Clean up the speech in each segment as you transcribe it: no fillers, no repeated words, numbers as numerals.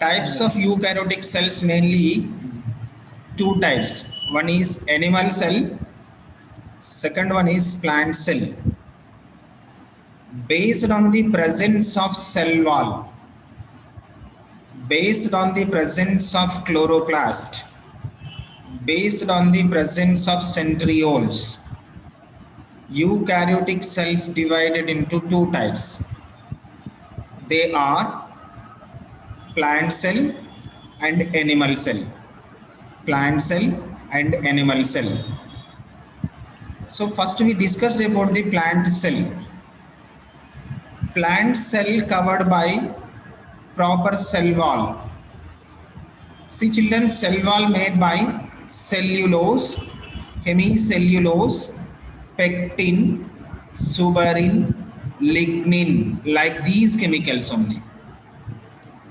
Types of eukaryotic cells, mainly two types. One is animal cell, second one is plant cell. Based on the presence of cell wall, based on the presence of chloroplast, based on the presence of centrioles, eukaryotic cells divided into two types. They are plant cell and animal cell. Plant cell and animal cell. So first we discussed about the plant cell. Plant cell covered by proper cell wall. See children, cell wall made by cellulose, hemicellulose, pectin, suberin, lignin, like these chemicals only.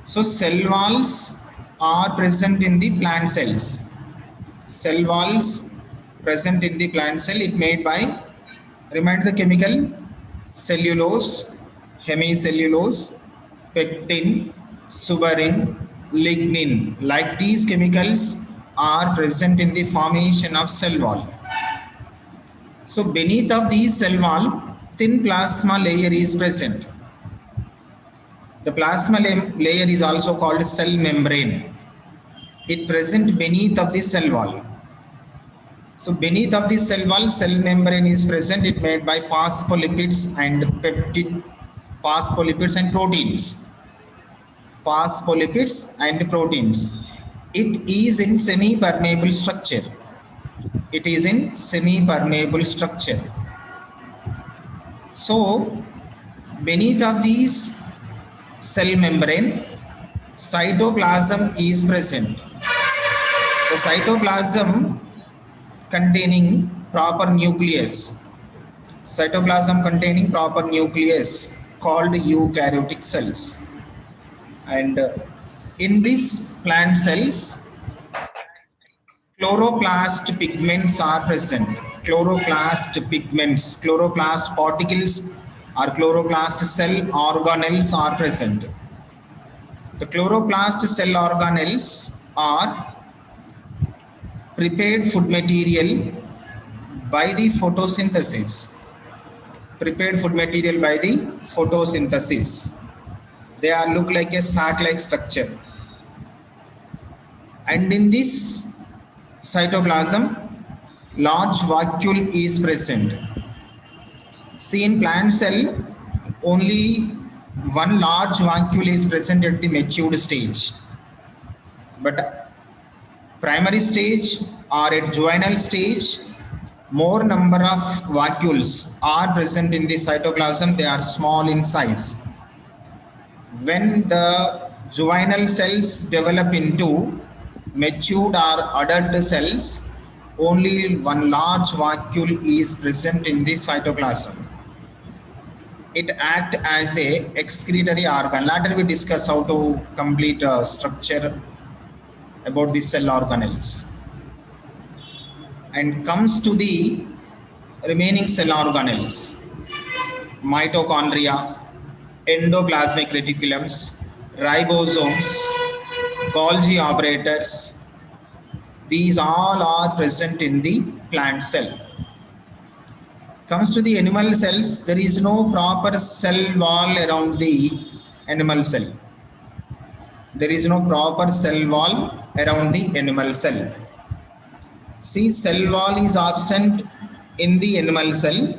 So cell walls are present in the plant cells. Cell walls present in the plant cell, it made by, remind the chemical, cellulose, hemicellulose, pectin, suberin, lignin, like these chemicals are present in the formation of cell wall. So beneath of these cell wall, thin plasma layer is present. The plasma layer is also called cell membrane. It present beneath of the cell wall. So beneath of the cell wall, cell membrane is present. It made by phospholipids and peptid, phospholipids and proteins. Phospholipids and proteins. It is in semi-permeable structure. It is in semi-permeable structure. So beneath of these cell membrane, cytoplasm is present. The cytoplasm containing proper nucleus. Cytoplasm containing proper nucleus called eukaryotic cells. And in these plant cells, chloroplast pigments are present. Chloroplast pigments, chloroplast particles or chloroplast cell organelles are present. The chloroplast cell organelles are prepared food material by the photosynthesis. Prepared food material by the photosynthesis. They are look like a sac-like structure. And in this cytoplasm, large vacuole is present. See, in plant cell, only one large vacuole is present at the matured stage. But primary stage or at juvenile stage, more number of vacuoles are present in the cytoplasm. They are small in size. When the juvenile cells develop into matured or adult cells, only one large vacuole is present in the cytoplasm. It acts as a excretory organ. Later we discuss how to complete a structure about the cell organelles. And comes to the remaining cell organelles. Mitochondria, endoplasmic reticulums, ribosomes, Golgi operators, these all are present in the plant cell. Comes to the animal cells, there is no proper cell wall around the animal cell. There is no proper cell wall around the animal cell. See, cell wall is absent in the animal cell.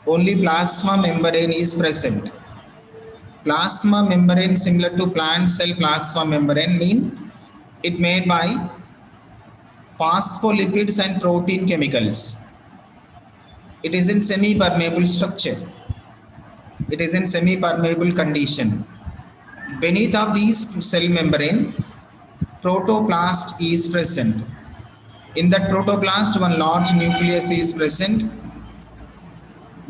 Only plasma membrane is present. Plasma membrane similar to plant cell plasma membrane mean it made by phospholipids and protein chemicals. It is in semi-permeable structure. It is in semi-permeable condition. Beneath of these cell membrane, protoplast is present. In that protoplast, one large nucleus is present.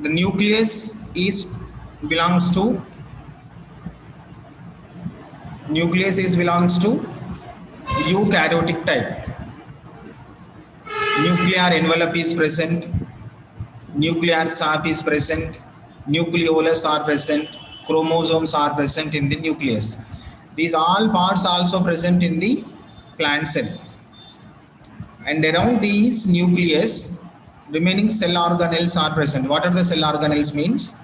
The nucleus belongs to eukaryotic type. Nuclear envelope is present. Nuclear sap is present. Nucleolus are present. Chromosomes are present in the nucleus. These all parts also present in the plant cell. And around these nucleus, remaining cell organelles are present. What are the cell organelles means?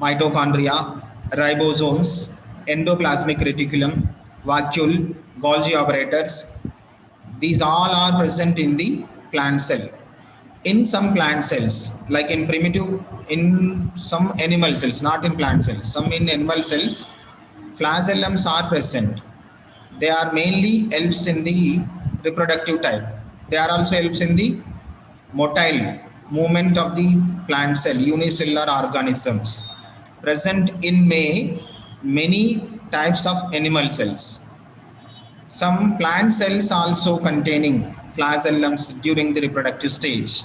Mitochondria, ribosomes, endoplasmic reticulum, vacuole, Golgi operators. These all are present in the plant cell. In some plant cells, like in some animal cells, not in plant cells, some in animal cells, flagellums are present. They are mainly helps in the reproductive type. They are also helps in the motile movement of the plant cell, unicellular organisms present in many types of animal cells. Some plant cells also containing flagellums during the reproductive stage.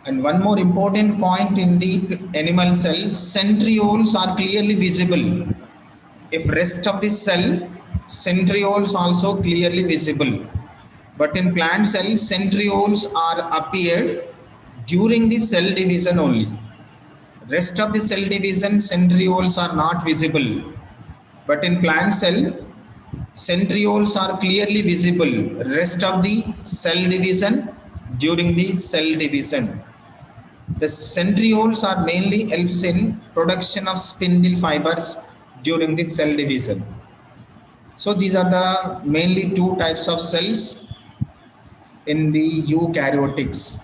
And one more important point in the animal cell, centrioles are clearly visible. If rest of the cell, centrioles also clearly visible. But in plant cell, centrioles are appeared during the cell division only. Rest of the cell division, centrioles are not visible. But in plant cell, centrioles are clearly visible. Rest of the cell division during the cell division. The centrioles are mainly helps in production of spindle fibers during the cell division. So these are the mainly two types of cells in the eukaryotics.